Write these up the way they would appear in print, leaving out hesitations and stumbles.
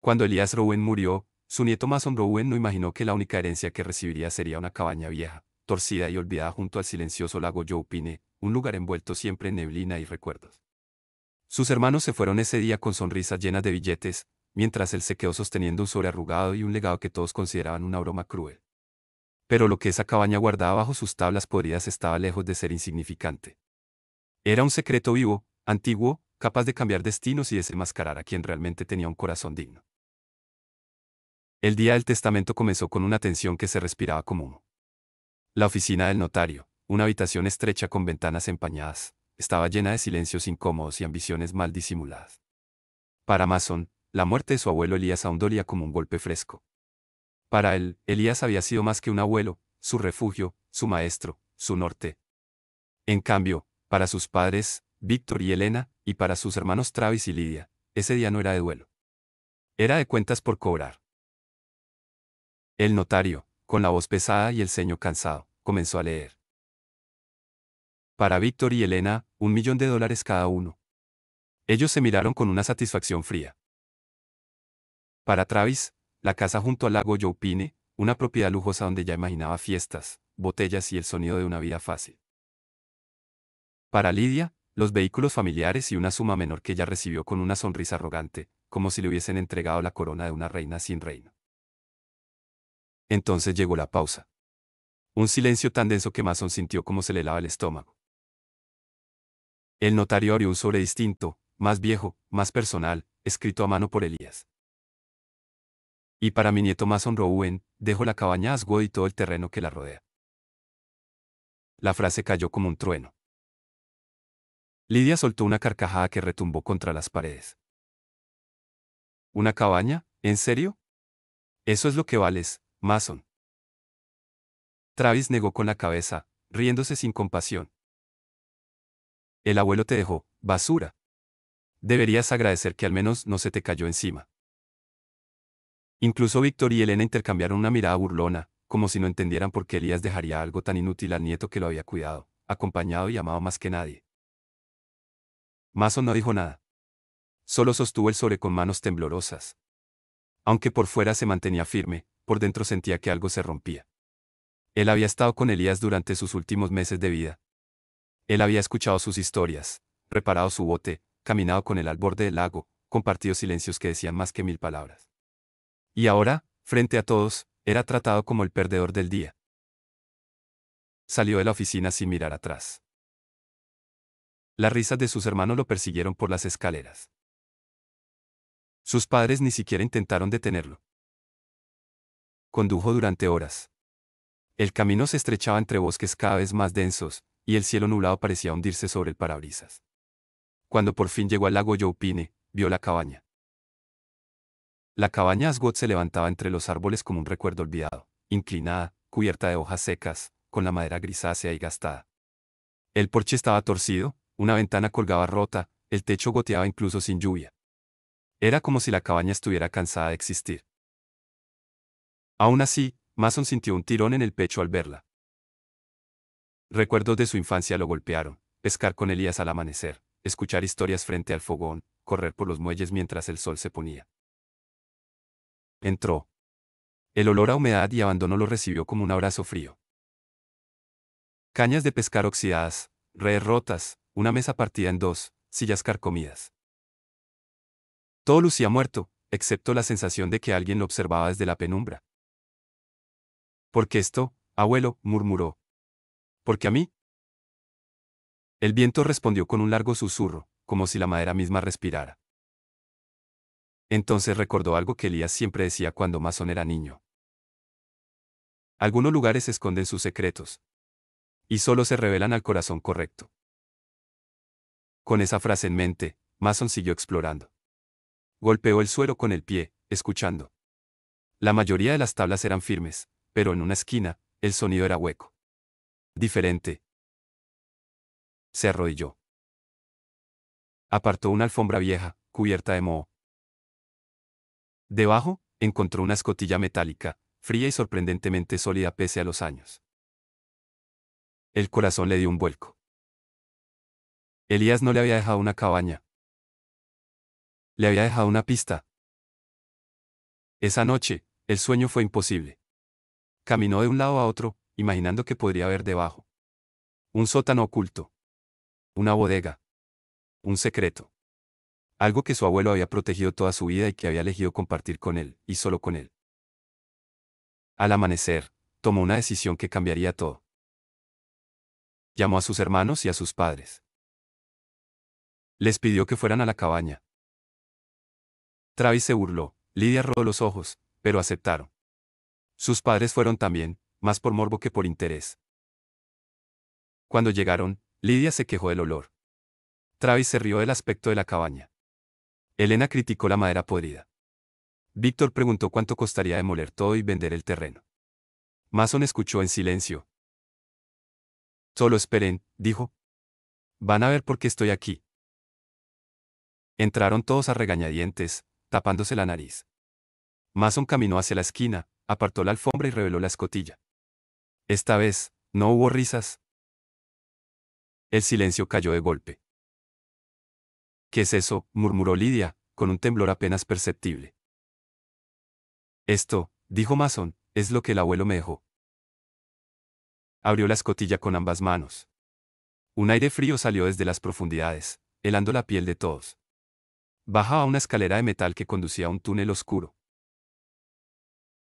Cuando Elías Rowen murió, su nieto Mason Rowen no imaginó que la única herencia que recibiría sería una cabaña vieja, torcida y olvidada junto al silencioso lago Youpine, un lugar envuelto siempre en neblina y recuerdos. Sus hermanos se fueron ese día con sonrisas llenas de billetes, mientras él se quedó sosteniendo un sobre arrugado y un legado que todos consideraban una broma cruel. Pero lo que esa cabaña guardaba bajo sus tablas podridas estaba lejos de ser insignificante. Era un secreto vivo, antiguo, capaz de cambiar destinos y desenmascarar a quien realmente tenía un corazón digno. El día del testamento comenzó con una tensión que se respiraba como humo. La oficina del notario, una habitación estrecha con ventanas empañadas, estaba llena de silencios incómodos y ambiciones mal disimuladas. Para Mason, la muerte de su abuelo Elías aún dolía como un golpe fresco. Para él, Elías había sido más que un abuelo, su refugio, su maestro, su norte. En cambio, para sus padres, Víctor y Elena, y para sus hermanos Travis y Lidia, ese día no era de duelo. Era de cuentas por cobrar. El notario, con la voz pesada y el ceño cansado, comenzó a leer. Para Víctor y Elena, $1.000.000 cada uno. Ellos se miraron con una satisfacción fría. Para Travis, la casa junto al lago Youpine, una propiedad lujosa donde ya imaginaba fiestas, botellas y el sonido de una vida fácil. Para Lidia, los vehículos familiares y una suma menor que ella recibió con una sonrisa arrogante, como si le hubiesen entregado la corona de una reina sin reino. Entonces llegó la pausa. Un silencio tan denso que Mason sintió como se le helaba el estómago. El notario abrió un sobre distinto, más viejo, más personal, escrito a mano por Elías. Y para mi nieto Mason Rowen, dejo la cabaña Asgood y todo el terreno que la rodea. La frase cayó como un trueno. Lidia soltó una carcajada que retumbó contra las paredes. ¿Una cabaña? ¿En serio? Eso es lo que vales, Mason. Travis negó con la cabeza, riéndose sin compasión. El abuelo te dejó, basura. Deberías agradecer que al menos no se te cayó encima. Incluso Víctor y Elena intercambiaron una mirada burlona, como si no entendieran por qué Elías dejaría algo tan inútil al nieto que lo había cuidado, acompañado y amado más que nadie. Mason no dijo nada. Solo sostuvo el sobre con manos temblorosas. Aunque por fuera se mantenía firme, por dentro sentía que algo se rompía. Él había estado con Elías durante sus últimos meses de vida. Él había escuchado sus historias, reparado su bote, caminado con él al borde del lago, compartido silencios que decían más que 1000 palabras. Y ahora, frente a todos, era tratado como el perdedor del día. Salió de la oficina sin mirar atrás. Las risas de sus hermanos lo persiguieron por las escaleras. Sus padres ni siquiera intentaron detenerlo. Condujo durante horas. El camino se estrechaba entre bosques cada vez más densos, y el cielo nublado parecía hundirse sobre el parabrisas. Cuando por fin llegó al lago Youpine, vio la cabaña. La cabaña Asgood se levantaba entre los árboles como un recuerdo olvidado, inclinada, cubierta de hojas secas, con la madera grisácea y gastada. El porche estaba torcido, una ventana colgaba rota, el techo goteaba incluso sin lluvia. Era como si la cabaña estuviera cansada de existir. Aún así, Mason sintió un tirón en el pecho al verla. Recuerdos de su infancia lo golpearon: pescar con Elías al amanecer, escuchar historias frente al fogón, correr por los muelles mientras el sol se ponía. Entró. El olor a humedad y abandono lo recibió como un abrazo frío. Cañas de pescar oxidadas, redes rotas, una mesa partida en dos, sillas carcomidas. Todo lucía muerto, excepto la sensación de que alguien lo observaba desde la penumbra. ¿Por qué esto, abuelo?, murmuró. ¿Por qué a mí? El viento respondió con un largo susurro, como si la madera misma respirara. Entonces recordó algo que Elías siempre decía cuando Mason era niño. Algunos lugares esconden sus secretos. Y solo se revelan al corazón correcto. Con esa frase en mente, Mason siguió explorando. Golpeó el suelo con el pie, escuchando. La mayoría de las tablas eran firmes, pero en una esquina, el sonido era hueco. Diferente. Se arrodilló. Apartó una alfombra vieja, cubierta de moho. Debajo, encontró una escotilla metálica, fría y sorprendentemente sólida pese a los años. El corazón le dio un vuelco. Elías no le había dejado una cabaña. Le había dejado una pista. Esa noche, el sueño fue imposible. Caminó de un lado a otro, imaginando que podría haber debajo. Un sótano oculto. Una bodega. Un secreto. Algo que su abuelo había protegido toda su vida y que había elegido compartir con él, y solo con él. Al amanecer, tomó una decisión que cambiaría todo. Llamó a sus hermanos y a sus padres. Les pidió que fueran a la cabaña. Travis se burló, Lydia rodó los ojos, pero aceptaron. Sus padres fueron también, más por morbo que por interés. Cuando llegaron, Lydia se quejó del olor. Travis se rió del aspecto de la cabaña. Elena criticó la madera podrida. Víctor preguntó cuánto costaría demoler todo y vender el terreno. Mason escuchó en silencio. Solo esperen, dijo. Van a ver por qué estoy aquí. Entraron todos a regañadientes, tapándose la nariz. Mason caminó hacia la esquina, apartó la alfombra y reveló la escotilla. Esta vez, no hubo risas. El silencio cayó de golpe. ¿Qué es eso?, murmuró Lydia, con un temblor apenas perceptible. Esto, dijo Mason, es lo que el abuelo me dejó. Abrió la escotilla con ambas manos. Un aire frío salió desde las profundidades, helando la piel de todos. Bajaba una escalera de metal que conducía a un túnel oscuro.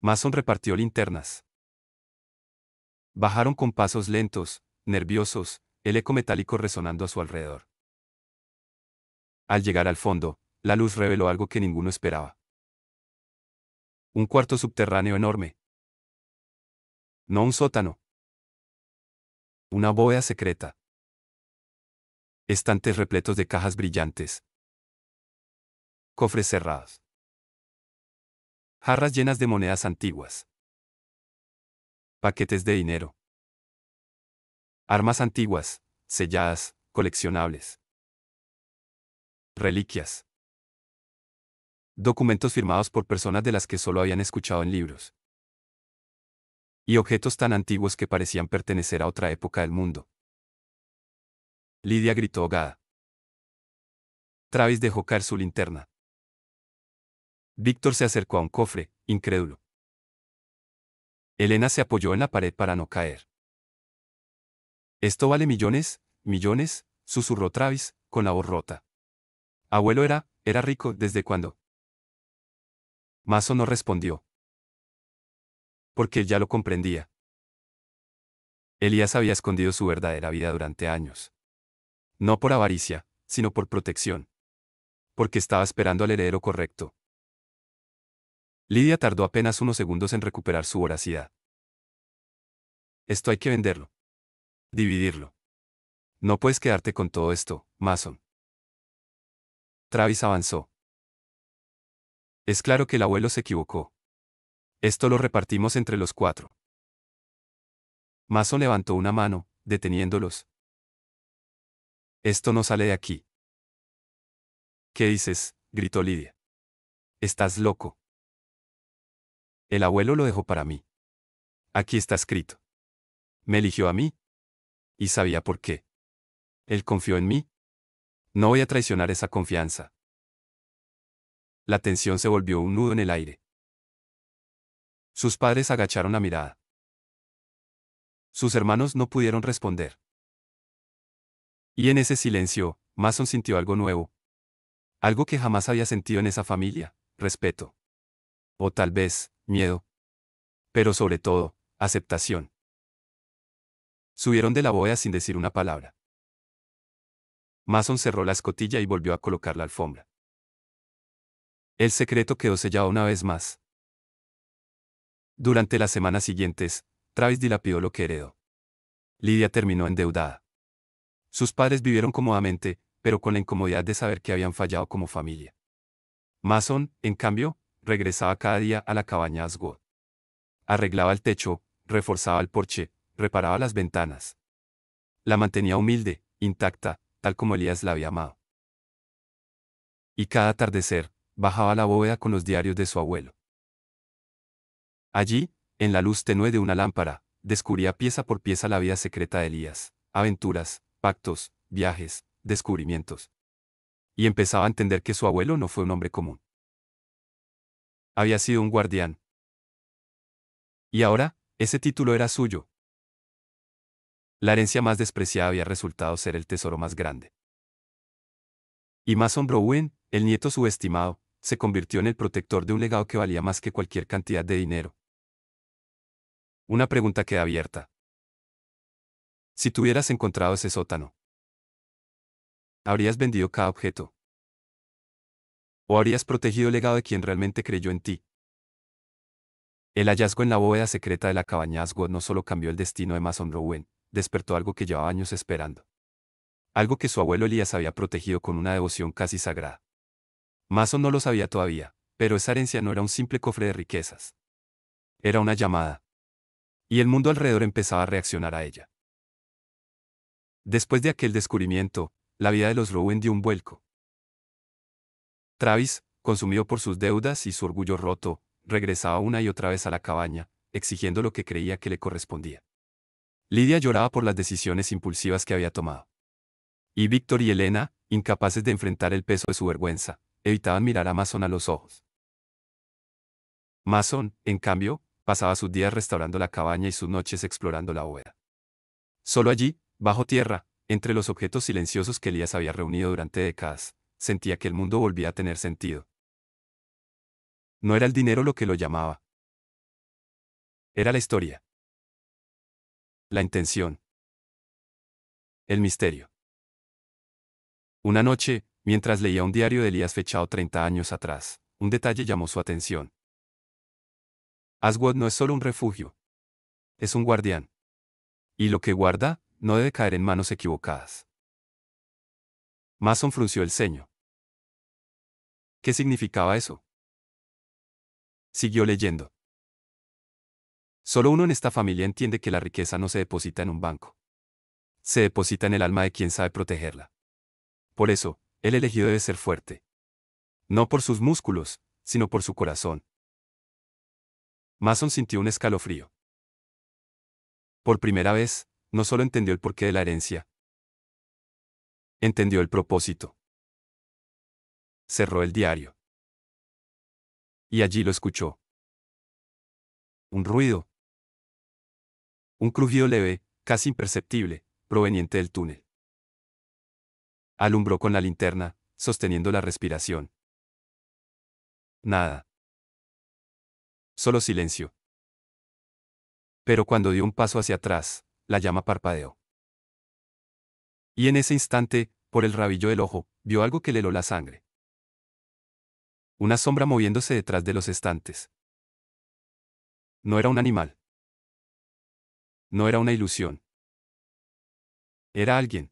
Mason repartió linternas. Bajaron con pasos lentos, nerviosos, el eco metálico resonando a su alrededor. Al llegar al fondo, la luz reveló algo que ninguno esperaba. Un cuarto subterráneo enorme. No un sótano. Una bóveda secreta. Estantes repletos de cajas brillantes. Cofres cerrados. Jarras llenas de monedas antiguas. Paquetes de dinero. Armas antiguas, selladas, coleccionables. Reliquias. Documentos firmados por personas de las que solo habían escuchado en libros. Y objetos tan antiguos que parecían pertenecer a otra época del mundo. Lydia gritó ahogada. Travis dejó caer su linterna. Víctor se acercó a un cofre, incrédulo. Elena se apoyó en la pared para no caer. ¿Esto vale millones? ¿Millones?, susurró Travis, con la voz rota. Abuelo era rico, ¿desde cuándo? Mason no respondió. Porque él ya lo comprendía. Elías había escondido su verdadera vida durante años. No por avaricia, sino por protección. Porque estaba esperando al heredero correcto. Lydia tardó apenas unos segundos en recuperar su voracidad. Esto hay que venderlo. Dividirlo. No puedes quedarte con todo esto, Mason. Travis avanzó. Es claro que el abuelo se equivocó. Esto lo repartimos entre los 4. Mason levantó una mano, deteniéndolos. Esto no sale de aquí. ¿Qué dices?, gritó Lydia. Estás loco. El abuelo lo dejó para mí. Aquí está escrito. Me eligió a mí. Y sabía por qué. Él confió en mí. No voy a traicionar esa confianza. La tensión se volvió un nudo en el aire. Sus padres agacharon la mirada. Sus hermanos no pudieron responder. Y en ese silencio, Mason sintió algo nuevo. Algo que jamás había sentido en esa familia: respeto. O tal vez, miedo. Pero sobre todo, aceptación. Subieron de la bóveda sin decir una palabra. Mason cerró la escotilla y volvió a colocar la alfombra. El secreto quedó sellado una vez más. Durante las semanas siguientes, Travis dilapidó lo que heredó. Lydia terminó endeudada. Sus padres vivieron cómodamente, pero con la incomodidad de saber que habían fallado como familia. Mason, en cambio, regresaba cada día a la cabaña Asgood. Arreglaba el techo, reforzaba el porche, reparaba las ventanas. La mantenía humilde, intacta, tal como Elías la había amado. Y cada atardecer, bajaba a la bóveda con los diarios de su abuelo. Allí, en la luz tenue de una lámpara, descubría pieza por pieza la vida secreta de Elías, aventuras, pactos, viajes, descubrimientos. Y empezaba a entender que su abuelo no fue un hombre común. Había sido un guardián. Y ahora, ese título era suyo. La herencia más despreciada había resultado ser el tesoro más grande. Y Mason Browne, el nieto subestimado, se convirtió en el protector de un legado que valía más que cualquier cantidad de dinero. Una pregunta queda abierta. Si tú hubieras encontrado ese sótano, ¿habrías vendido cada objeto? ¿O habrías protegido el legado de quien realmente creyó en ti? El hallazgo en la bóveda secreta de la cabaña Asgod no solo cambió el destino de Mason Browne, despertó algo que llevaba años esperando. Algo que su abuelo Elías había protegido con una devoción casi sagrada. Mason no lo sabía todavía, pero esa herencia no era un simple cofre de riquezas. Era una llamada. Y el mundo alrededor empezaba a reaccionar a ella. Después de aquel descubrimiento, la vida de los Rowan dio un vuelco. Travis, consumido por sus deudas y su orgullo roto, regresaba una y otra vez a la cabaña, exigiendo lo que creía que le correspondía. Lydia lloraba por las decisiones impulsivas que había tomado. Y Víctor y Elena, incapaces de enfrentar el peso de su vergüenza, evitaban mirar a Mason a los ojos. Mason, en cambio, pasaba sus días restaurando la cabaña y sus noches explorando la bóveda. Solo allí, bajo tierra, entre los objetos silenciosos que Elías había reunido durante décadas, sentía que el mundo volvía a tener sentido. No era el dinero lo que lo llamaba. Era la historia. La intención. El misterio. Una noche, mientras leía un diario de Elías fechado 30 años atrás, un detalle llamó su atención. Asgod no es solo un refugio. Es un guardián. Y lo que guarda, no debe caer en manos equivocadas. Mason frunció el ceño. ¿Qué significaba eso? Siguió leyendo. Solo uno en esta familia entiende que la riqueza no se deposita en un banco. Se deposita en el alma de quien sabe protegerla. Por eso, el elegido debe ser fuerte. No por sus músculos, sino por su corazón. Mason sintió un escalofrío. Por primera vez, no solo entendió el porqué de la herencia, entendió el propósito. Cerró el diario. Y allí lo escuchó. Un ruido. Un crujido leve, casi imperceptible, proveniente del túnel. Alumbró con la linterna, sosteniendo la respiración. Nada. Solo silencio. Pero cuando dio un paso hacia atrás, la llama parpadeó. Y en ese instante, por el rabillo del ojo, vio algo que le heló la sangre. Una sombra moviéndose detrás de los estantes. No era un animal. No era una ilusión. Era alguien.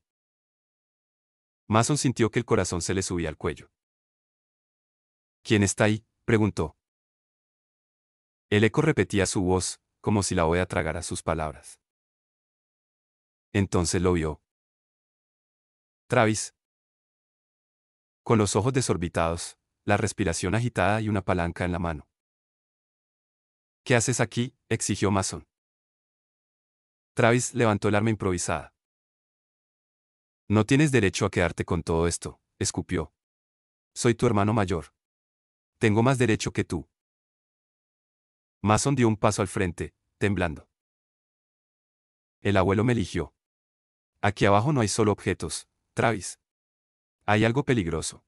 Mason sintió que el corazón se le subía al cuello. ¿Quién está ahí?, preguntó. El eco repetía su voz, como si la bóveda tragara sus palabras. Entonces lo vio. Travis. Con los ojos desorbitados, la respiración agitada y una palanca en la mano. ¿Qué haces aquí?, exigió Mason. Travis levantó el arma improvisada. No tienes derecho a quedarte con todo esto, escupió. Soy tu hermano mayor. Tengo más derecho que tú. Mason dio un paso al frente, temblando. El abuelo me eligió. Aquí abajo no hay solo objetos, Travis. Hay algo peligroso.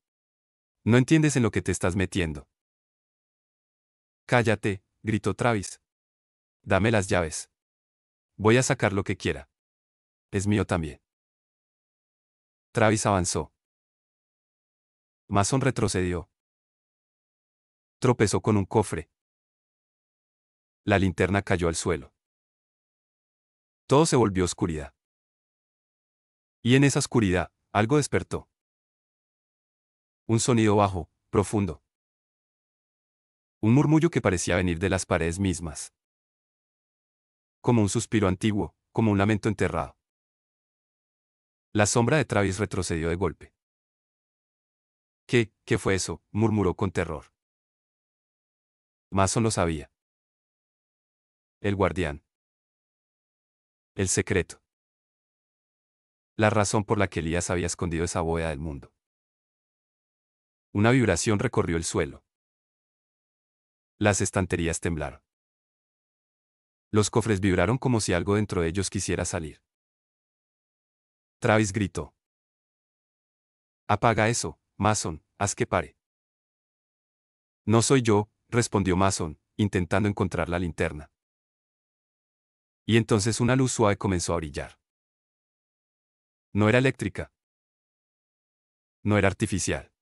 No entiendes en lo que te estás metiendo. Cállate, gritó Travis. Dame las llaves. Voy a sacar lo que quiera. Es mío también. Travis avanzó. Mason retrocedió. Tropezó con un cofre. La linterna cayó al suelo. Todo se volvió oscuridad. Y en esa oscuridad, algo despertó. Un sonido bajo, profundo. Un murmullo que parecía venir de las paredes mismas. Como un suspiro antiguo, como un lamento enterrado. La sombra de Travis retrocedió de golpe. ¿Qué fue eso?, murmuró con terror. Mason lo sabía. El guardián. El secreto. La razón por la que Elías había escondido esa bóveda del mundo. Una vibración recorrió el suelo. Las estanterías temblaron. Los cofres vibraron como si algo dentro de ellos quisiera salir. Travis gritó. Apaga eso, Mason, haz que pare. No soy yo, respondió Mason, intentando encontrar la linterna. Y entonces una luz suave comenzó a brillar. No era eléctrica. No era artificial.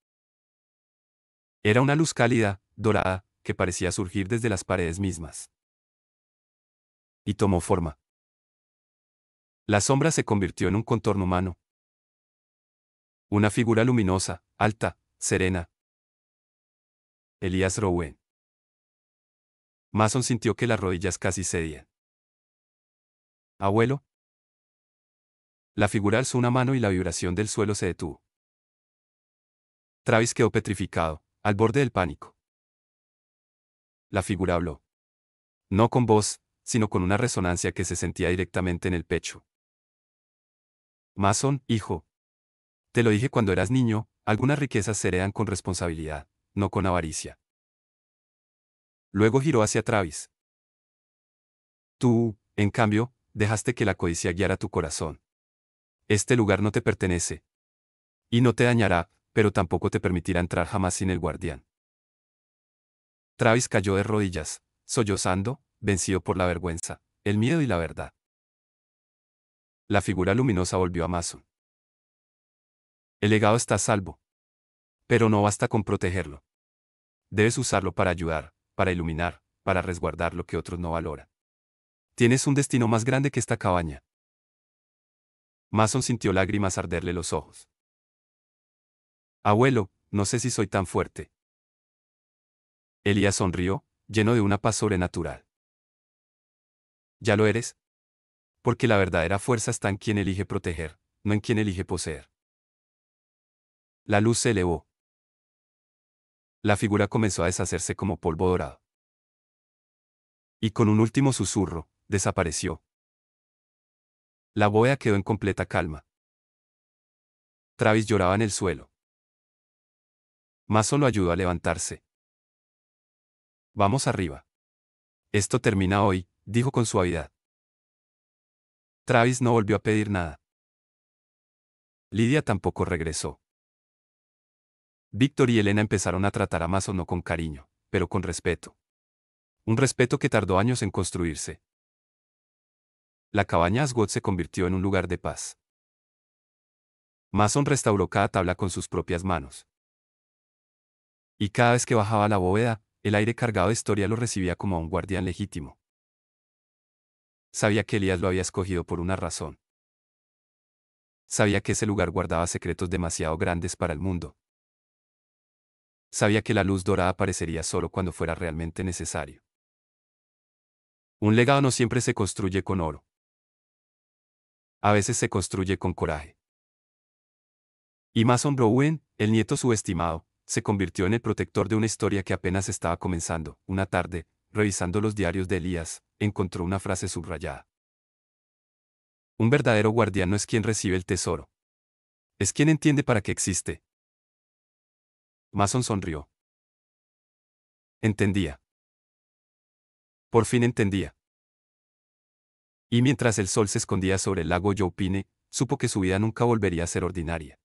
Era una luz cálida, dorada, que parecía surgir desde las paredes mismas. Y tomó forma. La sombra se convirtió en un contorno humano. Una figura luminosa, alta, serena. Elías Rowen. Mason sintió que las rodillas casi cedían. Abuelo. La figura alzó una mano y la vibración del suelo se detuvo. Travis quedó petrificado, al borde del pánico. La figura habló. No con voz, sino con una resonancia que se sentía directamente en el pecho. Mason, hijo. Te lo dije cuando eras niño, algunas riquezas se heredan con responsabilidad, no con avaricia. Luego giró hacia Travis. Tú, en cambio, dejaste que la codicia guiara tu corazón. Este lugar no te pertenece. Y no te dañará, pero tampoco te permitirá entrar jamás sin el guardián. Travis cayó de rodillas, sollozando, vencido por la vergüenza, el miedo y la verdad. La figura luminosa volvió a Mason. El legado está a salvo. Pero no basta con protegerlo. Debes usarlo para ayudar, para iluminar, para resguardar lo que otros no valoran. Tienes un destino más grande que esta cabaña. Mason sintió lágrimas arderle los ojos. Abuelo, no sé si soy tan fuerte. Elías sonrió, lleno de una paz sobrenatural. Ya lo eres. Porque la verdadera fuerza está en quien elige proteger, no en quien elige poseer. La luz se elevó. La figura comenzó a deshacerse como polvo dorado. Y con un último susurro, desapareció. La bóveda quedó en completa calma. Travis lloraba en el suelo. Mason lo ayudó a levantarse. Vamos arriba. Esto termina hoy, dijo con suavidad. Travis no volvió a pedir nada. Lidia tampoco regresó. Víctor y Elena empezaron a tratar a Mason no con cariño, pero con respeto. Un respeto que tardó años en construirse. La cabaña Ascot se convirtió en un lugar de paz. Mason restauró cada tabla con sus propias manos. Y cada vez que bajaba a la bóveda, el aire cargado de historia lo recibía como a un guardián legítimo. Sabía que Elías lo había escogido por una razón. Sabía que ese lugar guardaba secretos demasiado grandes para el mundo. Sabía que la luz dorada aparecería solo cuando fuera realmente necesario. Un legado no siempre se construye con oro. A veces se construye con coraje. Y Mason Browen, el nieto subestimado, se convirtió en el protector de una historia que apenas estaba comenzando. Una tarde, revisando los diarios de Elías, encontró una frase subrayada. Un verdadero guardián no es quien recibe el tesoro. Es quien entiende para qué existe. Mason sonrió. Entendía. Por fin entendía. Y mientras el sol se escondía sobre el lago Youpine, supo que su vida nunca volvería a ser ordinaria.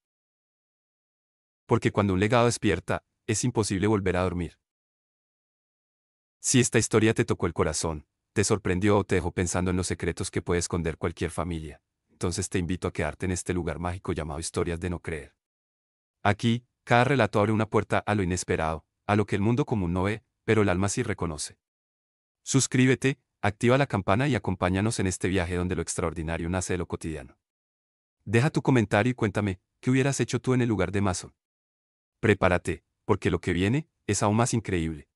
Porque cuando un legado despierta, es imposible volver a dormir. Si esta historia te tocó el corazón, te sorprendió o te dejó pensando en los secretos que puede esconder cualquier familia, entonces te invito a quedarte en este lugar mágico llamado Historias de no creer. Aquí, cada relato abre una puerta a lo inesperado, a lo que el mundo común no ve, pero el alma sí reconoce. Suscríbete, activa la campana y acompáñanos en este viaje donde lo extraordinario nace de lo cotidiano. Deja tu comentario y cuéntame, ¿qué hubieras hecho tú en el lugar de Mason? Prepárate, porque lo que viene es aún más increíble.